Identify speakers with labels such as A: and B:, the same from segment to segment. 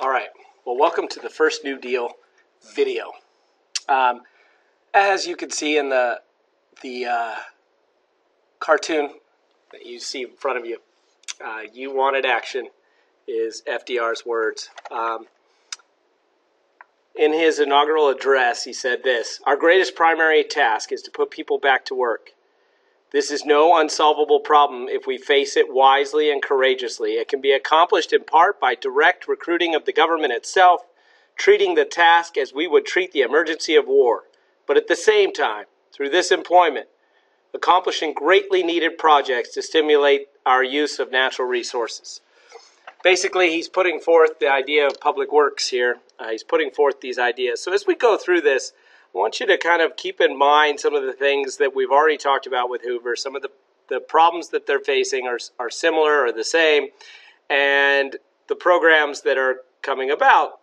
A: All right. Well, welcome to the first New Deal video. As you can see in the cartoon that you see in front of you, "You wanted action" is FDR's words. In his inaugural address, he said this: "Our greatest primary task is to put people back to work. This is no unsolvable problem if we face it wisely and courageously. It can be accomplished in part by direct recruiting of the government itself, treating the task as we would treat the emergency of war, but at the same time, through this employment, accomplishing greatly needed projects to stimulate our use of natural resources." Basically, he's putting forth the idea of public works here. He's putting forth these ideas. So as we go through this, I want you to kind of keep in mind some of the things that we've already talked about with Hoover. Some of the problems that they're facing are similar or the same, and the programs that are coming about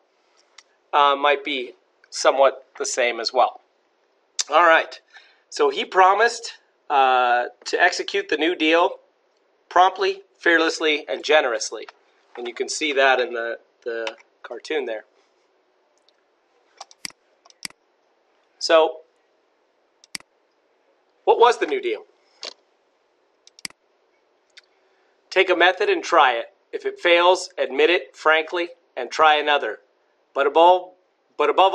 A: might be somewhat the same as well. All right. So he promised to execute the New Deal promptly, fearlessly, and generously. And you can see that in the cartoon there. So, what was the New Deal? Take a method and try it. If it fails, admit it frankly and try another. But above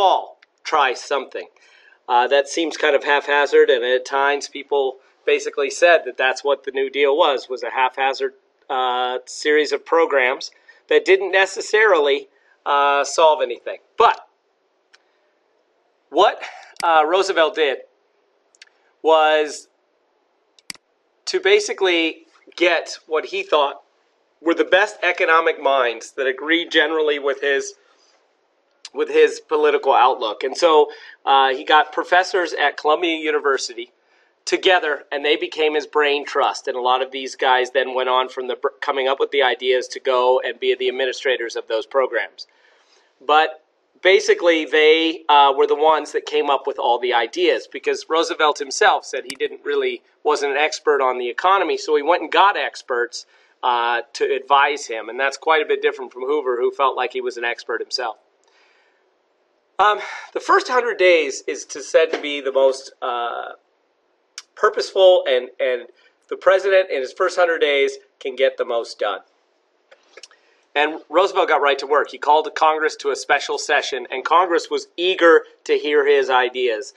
A: all, try something. That seems kind of haphazard, and at times people basically said that that's what the New Deal was a haphazard series of programs that didn't necessarily solve anything. But what Roosevelt did was to basically get what he thought were the best economic minds that agreed generally with his political outlook. And so he got professors at Columbia University together, and they became his brain trust. And a lot of these guys then went on from coming up with the ideas to go and be the administrators of those programs. But basically, they were the ones that came up with all the ideas, because Roosevelt himself said he wasn't an expert on the economy, so he went and got experts to advise him. And that's quite a bit different from Hoover, who felt like he was an expert himself. The first 100 days is said to be the most purposeful, and the president in his first 100 days can get the most done. And Roosevelt got right to work. He called Congress to a special session, and Congress was eager to hear his ideas.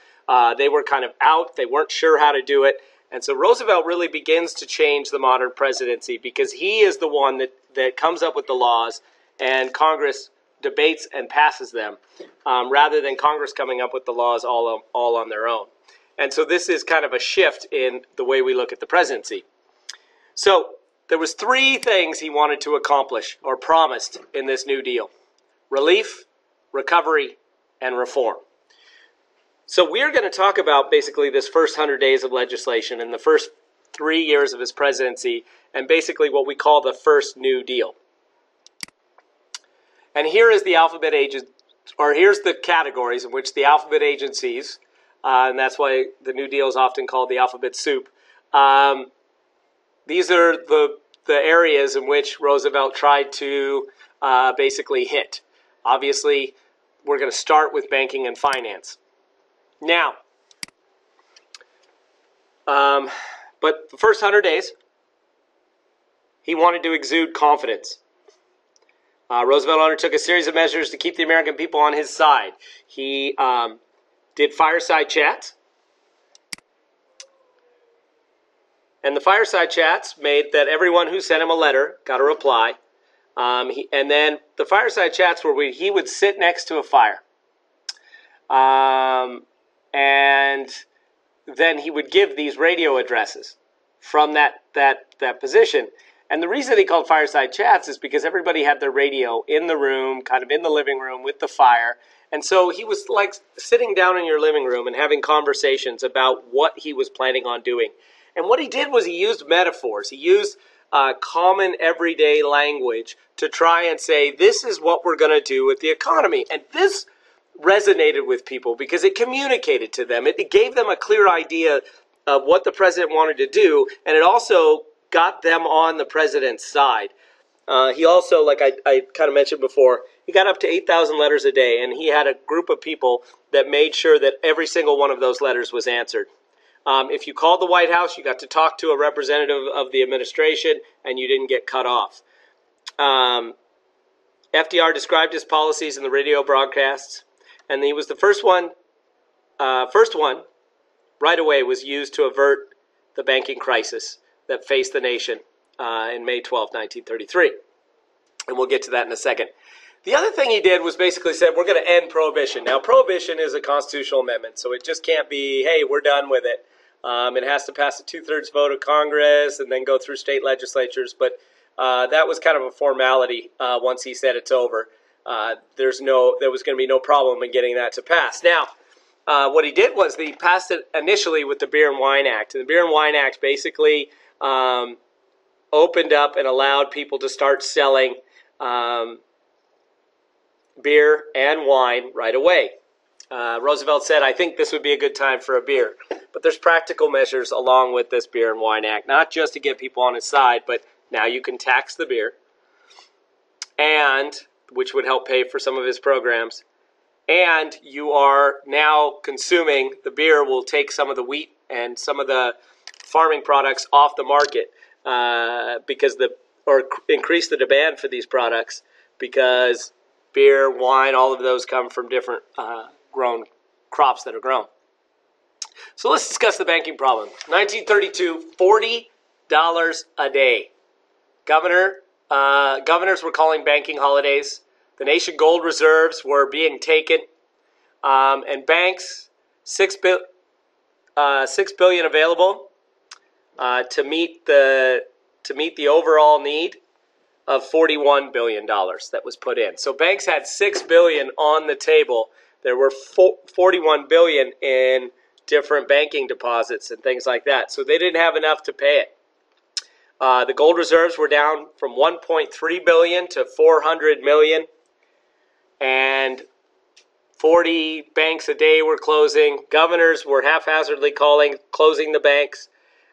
A: They were kind of out. They weren't sure how to do it. And so Roosevelt really begins to change the modern presidency, because he is the one that comes up with the laws, and Congress debates and passes them, rather than Congress coming up with the laws all on their own. And so this is kind of a shift in the way we look at the presidency. So there was three things he wanted to accomplish, or promised, in this New Deal: relief, recovery, and reform. So we're going to talk about basically this first 100 days of legislation and the first 3 years of his presidency, and basically what we call the first New Deal. And here is the alphabet here's the categories in which the alphabet agencies, and that's why the New Deal is often called the alphabet soup. These are the areas in which Roosevelt tried to basically hit. Obviously, we're going to start with banking and finance. Now, but the first 100 days, he wanted to exude confidence. Roosevelt undertook a series of measures to keep the American people on his side. He did fireside chats. And the fireside chats made that everyone who sent him a letter got a reply. And then the fireside chats were he would sit next to a fire. And then he would give these radio addresses from that position. And the reason he called fireside chats is because everybody had their radio in the room, kind of in the living room with the fire. And so he was like sitting down in your living room and having conversations about what he was planning on doing. And what he did was he used metaphors. He used common everyday language to try and say, this is what we're going to do with the economy. And this resonated with people because it communicated to them. It gave them a clear idea of what the president wanted to do, and it also got them on the president's side. He also, like I kind of mentioned before, he got up to 8,000 letters a day, and he had a group of people that made sure that every single one of those letters was answered. If you called the White House, you got to talk to a representative of the administration, and you didn't get cut off. FDR described his policies in the radio broadcasts, and he was the first one right away was used to avert the banking crisis that faced the nation in May 12, 1933. And we'll get to that in a second. The other thing he did was basically said, we're going to end prohibition. Now, prohibition is a constitutional amendment, so it just can't be, hey, we're done with it. It has to pass a 2/3 vote of Congress and then go through state legislatures. But that was kind of a formality once he said it's over. There was going to be no problem in getting that to pass. Now, what he did was he passed it initially with the Beer and Wine Act. And the Beer and Wine Act basically opened up and allowed people to start selling beer and wine right away. Roosevelt said, I think this would be a good time for a beer. But there's practical measures along with this Beer and Wine Act, not just to get people on his side, but now you can tax the beer, and which would help pay for some of his programs. And you are now consuming, the beer will take some of the wheat and some of the farming products off the market or increase the demand for these products because beer, wine, all of those come from different grown crops that are grown. So let's discuss the banking problem. 1932, $40 a day. Governors were calling banking holidays. The nation gold reserves were being taken, and banks, $6 billion available to meet the overall need of $41 billion that was put in. So banks had $6 billion on the table. There were $41 billion in different banking deposits and things like that. So they didn't have enough to pay it. The gold reserves were down from $1.3 billion to $400 million. And 40 banks a day were closing. Governors were haphazardly closing the banks.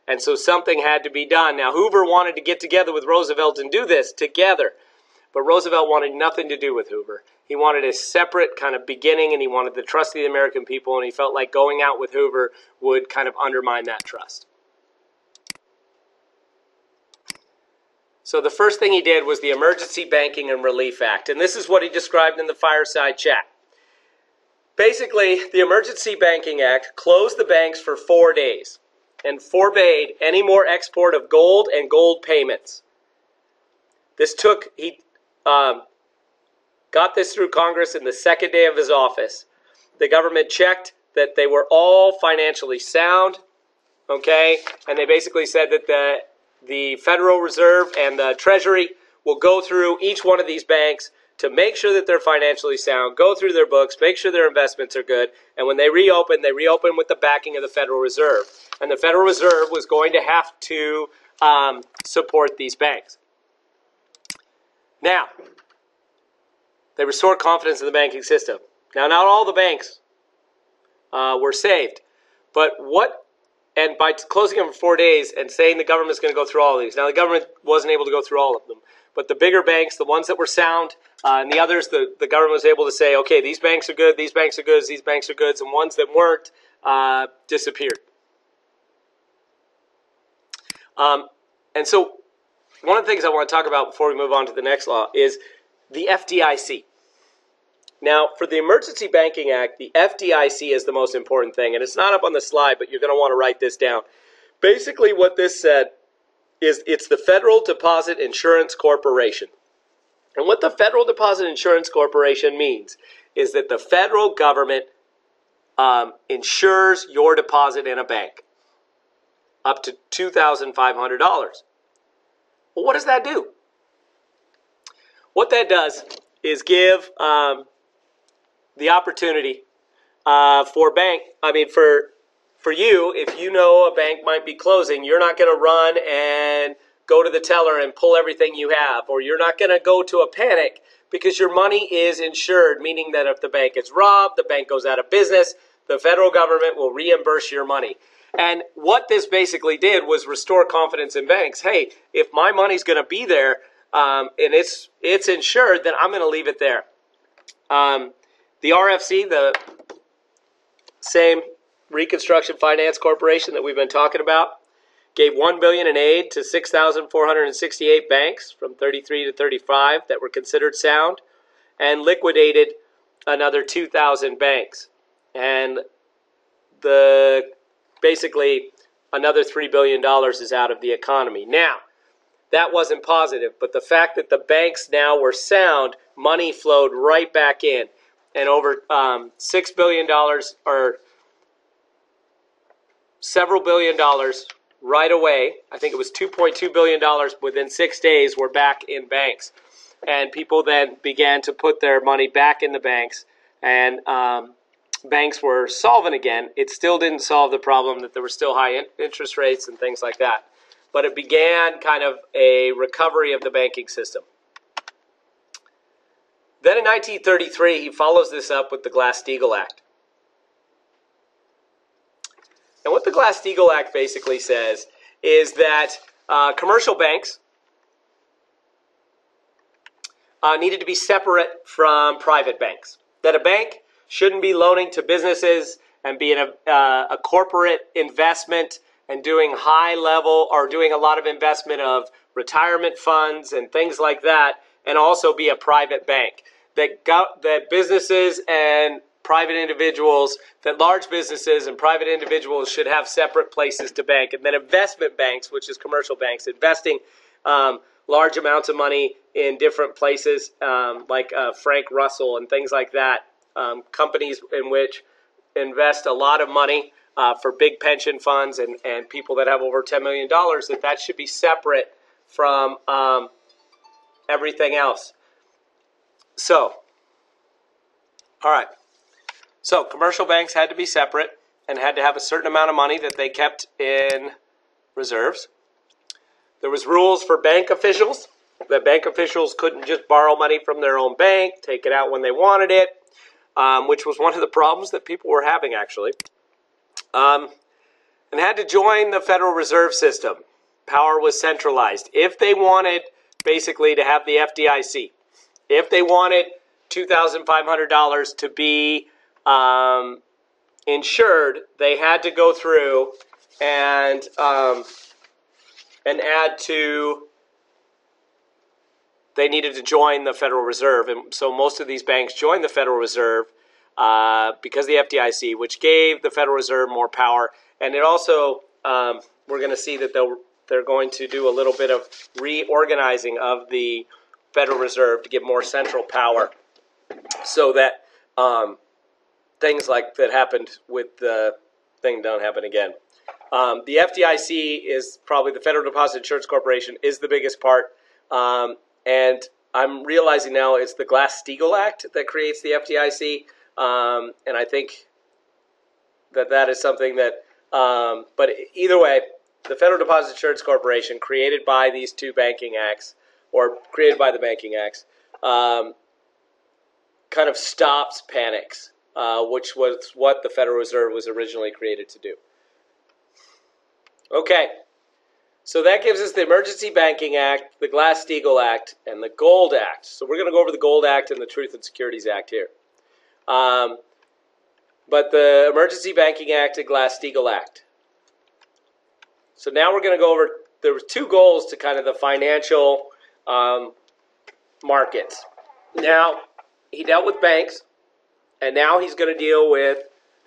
A: And so something had to be done. Now, Hoover wanted to get together with Roosevelt and do this together. But Roosevelt wanted nothing to do with Hoover. He wanted a separate kind of beginning, and he wanted the trust of the American people, and he felt like going out with Hoover would kind of undermine that trust. So the first thing he did was the Emergency Banking and Relief Act. And this is what he described in the fireside chat. Basically, the Emergency Banking Act closed the banks for 4 days and forbade any more export of gold and gold payments. He got this through Congress in the second day of his office. The government checked that they were all financially sound, okay? And they basically said that the Federal Reserve and the Treasury will go through each one of these banks to make sure that they're financially sound, go through their books, make sure their investments are good, and when they reopen with the backing of the Federal Reserve. And the Federal Reserve was going to have to support these banks. Now, they restored confidence in the banking system. Now, not all the banks were saved, but and by closing them for 4 days and saying the government's going to go through all of these. Now, the government wasn't able to go through all of them, but the bigger banks, the ones that were sound, and the others, the government was able to say, okay, these banks are good, these banks are good, these banks are good, and ones that weren't disappeared. And so one of the things I want to talk about before we move on to the next law is the FDIC. Now, for the Emergency Banking Act, the FDIC is the most important thing, and it's not up on the slide, but you're going to want to write this down. Basically, what this said is it's the Federal Deposit Insurance Corporation. And what the Federal Deposit Insurance Corporation means is that the federal government insures your deposit in a bank up to $2,500. Well, what does that do? What that does is give the opportunity for you, if you know a bank might be closing, you're not going to run and go to the teller and pull everything you have, or you're not going to go to a panic because your money is insured, meaning that if the bank is robbed, the bank goes out of business, the federal government will reimburse your money. And what this basically did was restore confidence in banks. Hey, if my money's going to be there, and it's insured, then I'm going to leave it there. The RFC, the same Reconstruction Finance Corporation that we've been talking about, gave $1 billion in aid to 6,468 banks from 33 to 35 that were considered sound, and liquidated another 2,000 banks. And basically another $3 billion is out of the economy. Now, that wasn't positive, but the fact that the banks now were sound, money flowed right back in. And over $6 billion or several billion dollars right away, I think it was $2.2 billion within 6 days, were back in banks. And people then began to put their money back in the banks, and banks were solvent again. It still didn't solve the problem that there were still high interest rates and things like that. But it began kind of a recovery of the banking system. Then in 1933, he follows this up with the Glass-Steagall Act. And what the Glass-Steagall Act basically says is that commercial banks needed to be separate from private banks. That a bank shouldn't be loaning to businesses and being a corporate investment and doing high level or doing a lot of investment of retirement funds and things like that, and also be a private bank. That businesses and private individuals, that large businesses and private individuals should have separate places to bank. And then investment banks, which is commercial banks, investing large amounts of money in different places, like Frank Russell and things like that. Companies in which invest a lot of money for big pension funds and people that have over $10 million, that should be separate from everything else. So, all right. So commercial banks had to be separate and had to have a certain amount of money that they kept in reserves. There was rules for bank officials, that bank officials couldn't just borrow money from their own bank, take it out when they wanted it, which was one of the problems that people were having, actually. And had to join the Federal Reserve System. Power was centralized. If they wanted, basically, to have the FDIC, if they wanted $2,500 to be insured, they had to go through and add to, they needed to join the Federal Reserve. And so most of these banks joined the Federal Reserve because of the FDIC, which gave the Federal Reserve more power. And it also, we're going to see that they're going to do a little bit of reorganizing of the Federal Reserve to give more central power, so that things like that happened with the thing don't happen again. The FDIC is probably, the Federal Deposit Insurance Corporation is the biggest part. And I'm realizing now it's the Glass-Steagall Act that creates the FDIC. And I think that is something that, but either way, the Federal Deposit Insurance Corporation, created by these two banking acts, or created by the banking acts, kind of stops panics, which was what the Federal Reserve was originally created to do. Okay, so that gives us the Emergency Banking Act, the Glass-Steagall Act, and the Gold Act. So we're going to go over the Gold Act and the Truth and Securities Act here. But the Emergency Banking Act and Glass-Steagall Act. So now we're going to go over, there were two goals to kind of the financial markets. Now, he dealt with banks, and now he's going to deal with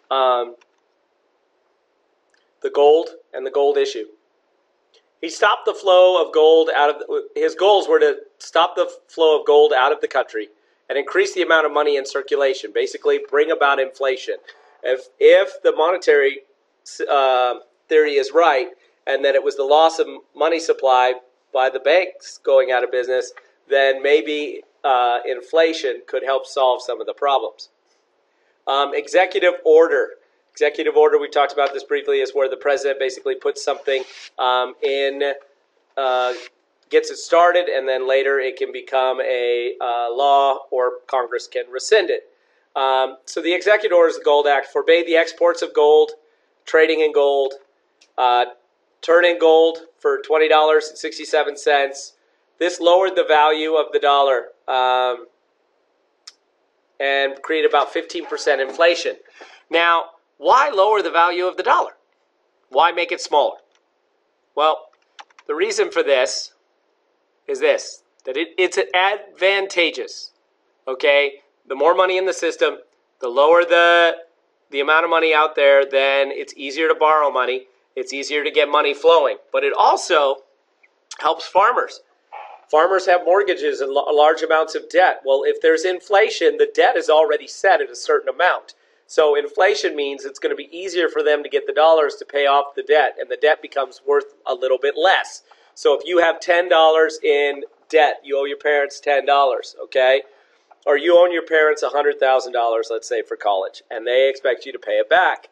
A: the gold and the gold issue. He stopped the flow of gold out of, his goals were to stop the flow of gold out of the country and increase the amount of money in circulation, basically bring about inflation. If the monetary theory is right, and that it was the loss of money supply by the banks going out of business, then maybe inflation could help solve some of the problems. Executive order. Executive order, we talked about this briefly, is where the president basically puts something gets it started, and then later it can become a law, or Congress can rescind it. So the executive order is the Gold Act, forbade the exports of gold, trading in gold, turn in gold for $20.67, This lowered the value of the dollar and created about 15% inflation. Now, why lower the value of the dollar? Why make it smaller? Well, the reason for this is this, that it's advantageous, okay? The more money in the system, the lower the amount of money out there, then it's easier to borrow money. It's easier to get money flowing. But it also helps farmers. Farmers have mortgages and large amounts of debt. Well, if there's inflation, the debt is already set at a certain amount. So inflation means it's going to be easier for them to get the dollars to pay off the debt, and the debt becomes worth a little bit less. So if you have $10 in debt, you owe your parents $10, okay? Or you owe your parents $100,000, let's say, for college, and they expect you to pay it back.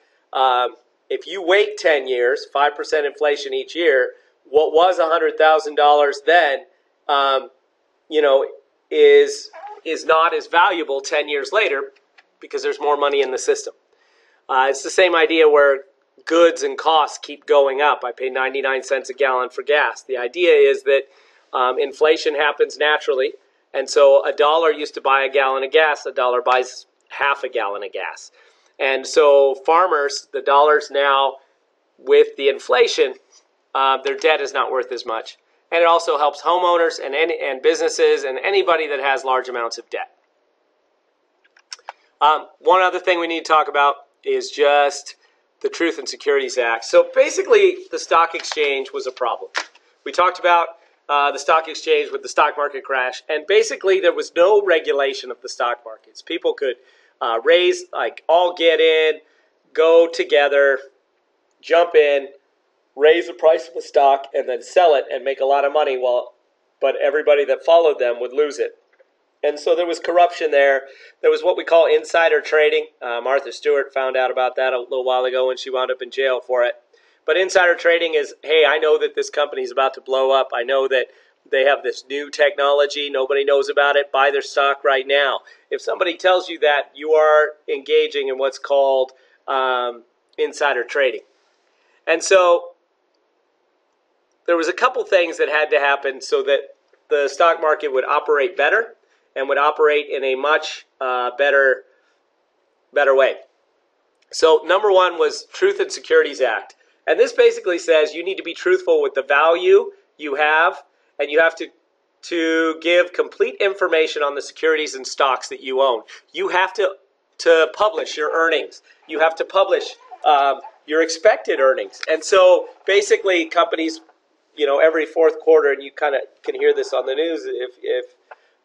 A: If you wait 10 years, 5% inflation each year, what was $100,000 then, is not as valuable 10 years later because there's more money in the system. It's the same idea where goods and costs keep going up. I pay 99 cents a gallon for gas. The idea is that inflation happens naturally, and so $1 used to buy a gallon of gas, $1 buys half a gallon of gas. And so farmers, the dollars now, with the inflation, their debt is not worth as much. And it also helps homeowners and businesses and anybody that has large amounts of debt. One other thing we need to talk about is just the Truth in Securities Act. So basically, the stock exchange was a problem. We talked about the stock exchange with the stock market crash, and basically there was no regulation of the stock markets. People could raise, all get in, go together, jump in, raise the price of the stock, and then sell it and make a lot of money, but everybody that followed them would lose it. And so there was corruption there. There was what we call insider trading. Martha Stewart found out about that a little while ago when she wound up in jail for it. But insider trading is, hey, I know that this company is about to blow up. I know that they have this new technology. Nobody knows about it. Buy their stock right now. If somebody tells you that, you are engaging in what's called insider trading. And so there was a couple things that had to happen so that the stock market would operate better and would operate in a much better way. So number one was Truth in Securities Act. And this basically says you need to be truthful with the value you have, and you have to give complete information on the securities and stocks that you own. You have to publish your earnings. You have to publish your expected earnings. And so basically companies, every fourth quarter, and you kind of can hear this on the news if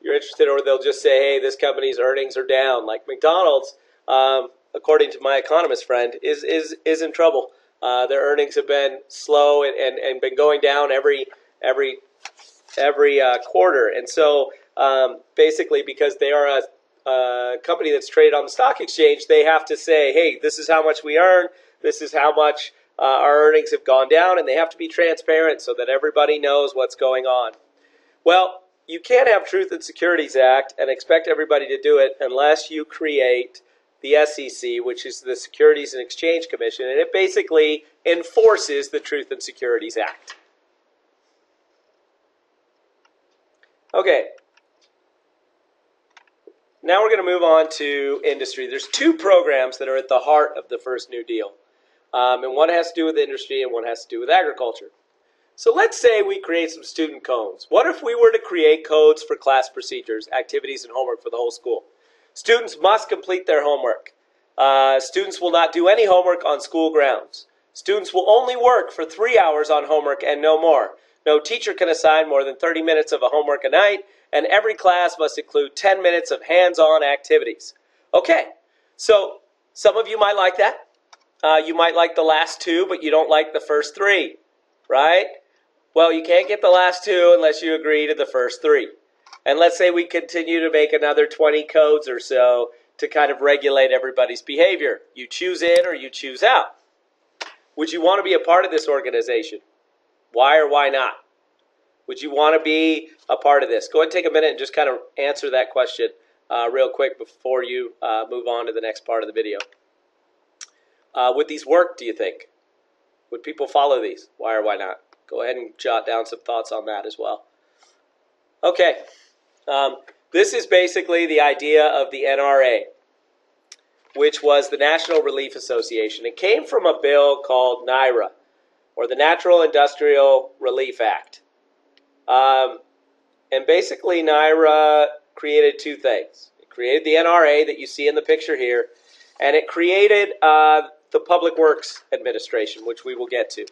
A: you're interested, or they'll just say, hey, this company's earnings are down. Like McDonald's, according to my economist friend, is in trouble. Their earnings have been slow and been going down every quarter. And so basically, because they are a company that's traded on the stock exchange, they have to say, hey, this is how much we earn. This is how much our earnings have gone down, and they have to be transparent so that everybody knows what's going on. Well, you can't have Truth in Securities Act and expect everybody to do it unless you create the SEC, which is the Securities and Exchange Commission, and it basically enforces the Truth in Securities Act. Okay. Now we're going to move on to industry. There's two programs that are at the heart of the first New Deal. And one has to do with industry and one has to do with agriculture. So let's say we create some student codes. What if we were to create codes for class procedures, activities, and homework for the whole school? Students must complete their homework. Students will not do any homework on school grounds. Students will only work for 3 hours on homework and no more. No teacher can assign more than 30 minutes of a homework a night, and every class must include 10 minutes of hands-on activities. Okay, so some of you might like that. You might like the last two, but you don't like the first three, right? Well, you can't get the last two unless you agree to the first three. And let's say we continue to make another 20 codes or so to kind of regulate everybody's behavior. You choose in or you choose out. Would you want to be a part of this organization? Why or why not? Would you want to be a part of this? Go ahead and take a minute and just kind of answer that question real quick before you move on to the next part of the video. Would these work, do you think? Would people follow these? Why or why not? Go ahead and jot down some thoughts on that as well. Okay, this is basically the idea of the NRA, which was the National Relief Association. It came from a bill called NIRA, or the Natural Industrial Relief Act. And basically NIRA created two things. It created the NRA that you see in the picture here, and it created the Public Works Administration, which we will get to.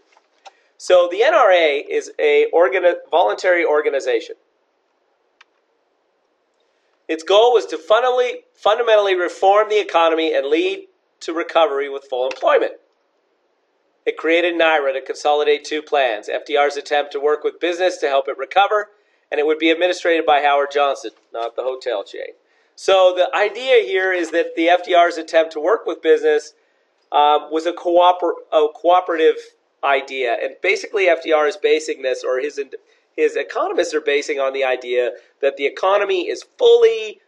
A: So the NRA is a voluntary organization. Its goal was to fundamentally reform the economy and lead to recovery with full employment. It created NIRA to consolidate two plans: FDR's attempt to work with business to help it recover, and it would be administrated by Howard Johnson, not the hotel chain. So the idea here is that the FDR's attempt to work with business was a cooperative idea. And basically FDR is basing this, or his economists are basing on the idea that the economy is fully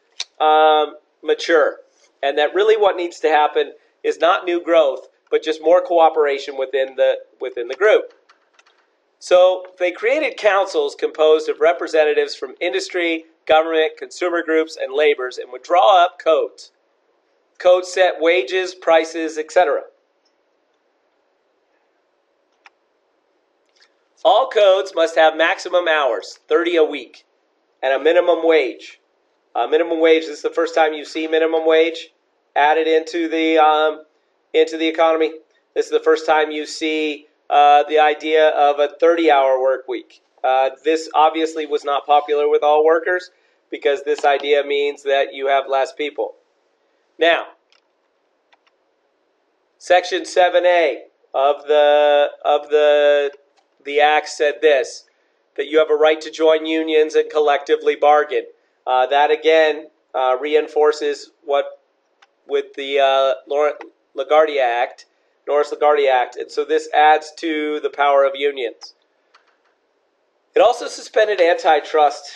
A: mature, and that really what needs to happen is not new growth, but just more cooperation within the group. So they created councils composed of representatives from industry, government, consumer groups, and laborers, and would draw up codes. Codes set wages, prices, etc. All codes must have maximum hours, 30 a week, and a minimum wage. Minimum wage, this is the first time you see minimum wage added into the economy. This is the first time you see the idea of a 30-hour work week. This obviously was not popular with all workers, because this idea means that you have less people. Now, Section 7A of the Act said this, that you have a right to join unions and collectively bargain. That again reinforces what with the Norris LaGuardia Act, and so this adds to the power of unions. It also suspended antitrust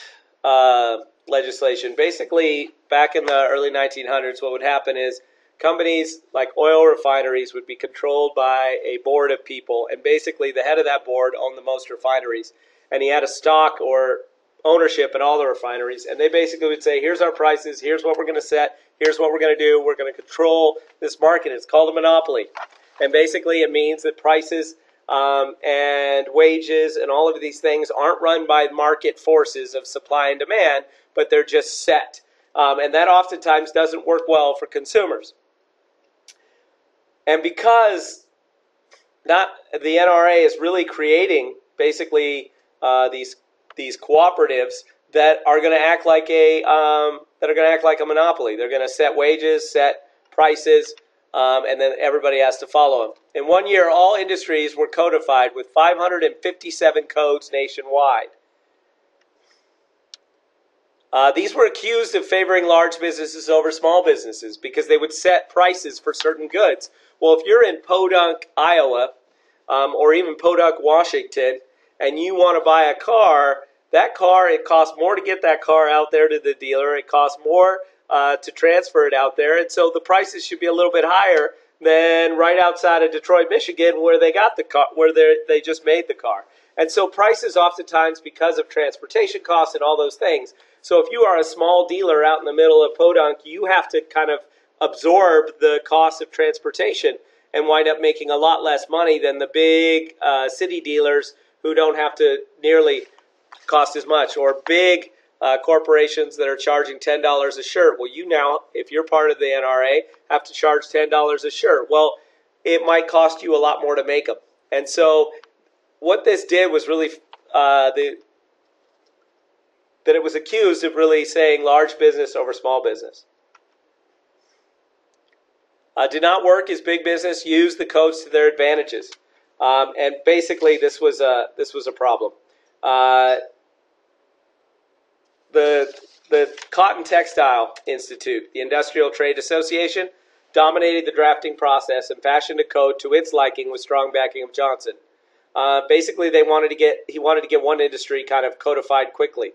A: legislation. Basically, back in the early 1900s, what would happen is companies like oil refineries would be controlled by a board of people, and basically the head of that board owned the most refineries, and he had a stock or ownership in all the refineries, and they basically would say, here's our prices, here's what we're going to set, here's what we're going to do, we're going to control this market. It's called a monopoly, and basically it means that prices and wages and all of these things aren't run by market forces of supply and demand, but they're just set. And that oftentimes doesn't work well for consumers. And because the NRA is really creating basically these cooperatives that are going to act like a monopoly. They're going to set wages, set prices, and then everybody has to follow them. In 1 year, all industries were codified with 557 codes nationwide. These were accused of favoring large businesses over small businesses because they would set prices for certain goods. Well, if you're in Podunk, Iowa, or even Podunk, Washington, and you want to buy a car, that car, it costs more to get that car out there to the dealer. It costs more to transfer it out there, and so the prices should be a little bit higher than right outside of Detroit, Michigan, where they got the car, where they just made the car. And so prices oftentimes, because of transportation costs and all those things. So if you are a small dealer out in the middle of Podunk, you have to kind of absorb the cost of transportation and wind up making a lot less money than the big city dealers who don't have to nearly cost as much, or big corporations that are charging $10 a shirt. Well, you now, if you're part of the NRA, have to charge $10 a shirt. Well, it might cost you a lot more to make them. And so what this did was really that it was accused of really saying large business over small business. Did not work as big business used the codes to their advantages, and basically this was a problem. The Cotton Textile Institute, the Industrial Trade Association, dominated the drafting process and fashioned a code to its liking with strong backing of Johnson. Basically, he wanted to get one industry kind of codified quickly.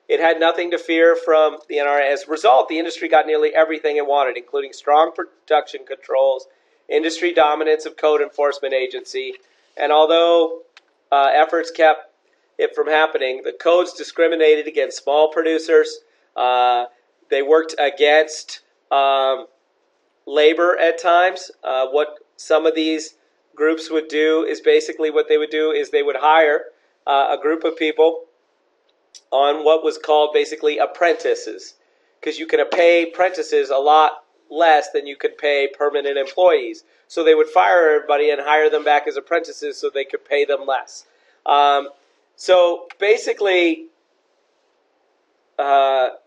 A: It had nothing to fear from the NRA. As a result, the industry got nearly everything it wanted, including strong production controls, industry dominance of code enforcement agency, and although efforts kept it from happening. The codes discriminated against small producers. They worked against labor at times. What some of these groups would do is basically what they would do is they would hire a group of people on what was called basically apprentices, because you can pay apprentices a lot less than you could pay permanent employees. So they would fire everybody and hire them back as apprentices so they could pay them less. So basically, most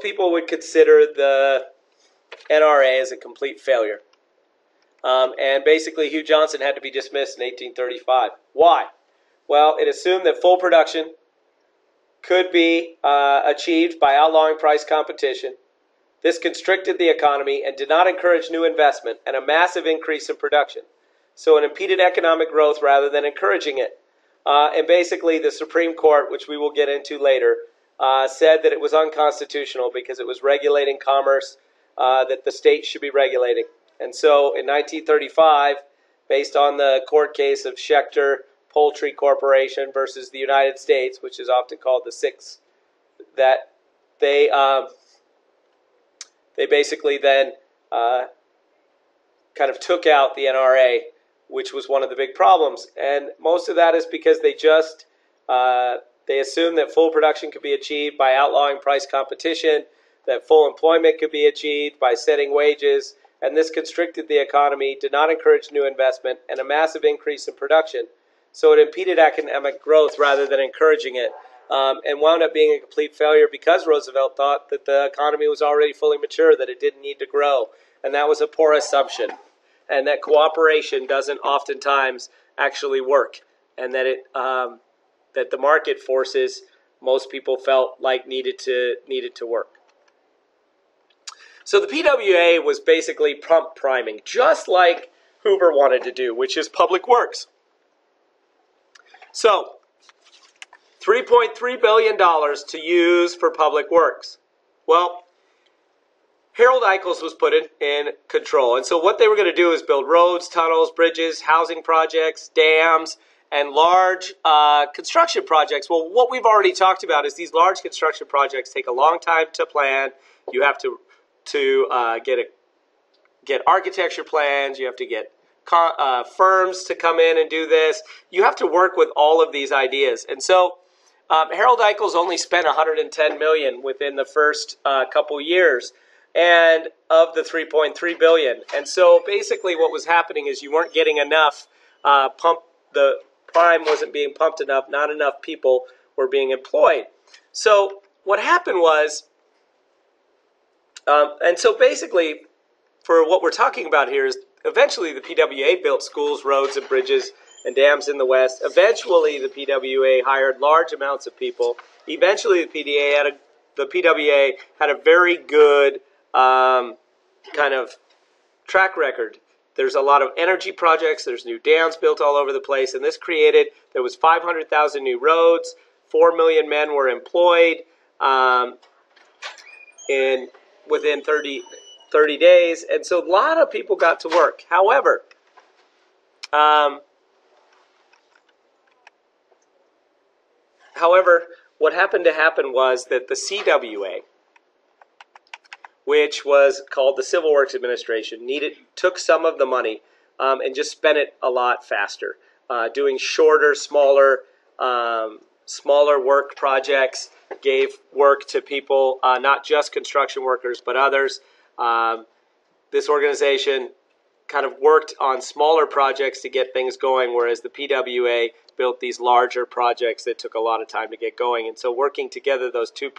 A: people would consider the NRA as a complete failure. And basically, Hugh Johnson had to be dismissed in 1835. Why? Well, it assumed that full production could be achieved by outlawing price competition. This constricted the economy and did not encourage new investment and a massive increase in production. So it impeded economic growth rather than encouraging it. And basically, the Supreme Court, which we will get into later, said that it was unconstitutional because it was regulating commerce that the state should be regulating. And so in 1935, based on the court case of Schechter Poultry Corporation versus the United States, which is often called the Six, that they basically then kind of took out the NRA, which was one of the big problems. And most of that is because they just they assumed that full production could be achieved by outlawing price competition, that full employment could be achieved by setting wages, and this constricted the economy, did not encourage new investment, and a massive increase in production. So it impeded economic growth rather than encouraging it, and wound up being a complete failure because Roosevelt thought that the economy was already fully mature, that it didn't need to grow. And that was a poor assumption, and that cooperation doesn't oftentimes actually work, and that that the market forces most people felt like needed to work. So the PWA was basically pump priming, just like Hoover wanted to do, which is public works. So, $3.3 billion to use for public works. Well, Harold Nichols was put in control. And so what they were going to do is build roads, tunnels, bridges, housing projects, dams, and large construction projects. Well, what we've already talked about is these large construction projects take a long time to plan. You have to get architecture plans. You have to get firms to come in and do this. You have to work with all of these ideas. And so Harold Nichols only spent $110 million within the first couple years, and of the $3.3 billion. And so basically what was happening is you weren't getting enough the prime wasn't being pumped enough, not enough people were being employed. So what happened was, and so basically for what we're talking about here is eventually the PWA built schools, roads, and bridges and dams in the West. Eventually the PWA hired large amounts of people. Eventually the PWA had a very good kind of track record. There's a lot of energy projects. There's new dams built all over the place. And this there was 500,000 new roads. 4 million men were employed within 30 days. And so a lot of people got to work. However, what happened was that the CWA, which was called the Civil Works Administration, took some of the money and just spent it a lot faster, doing shorter, smaller work projects, gave work to people, not just construction workers, but others. This organization kind of worked on smaller projects to get things going, whereas the PWA built these larger projects that took a lot of time to get going. And so working together, those two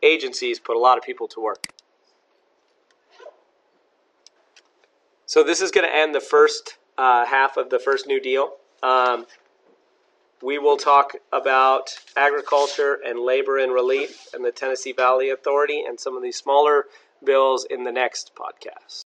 A: agencies put a lot of people to work. So this is going to end the first half of the first New Deal. We will talk about agriculture and labor and relief and the Tennessee Valley Authority and some of these smaller bills in the next podcast.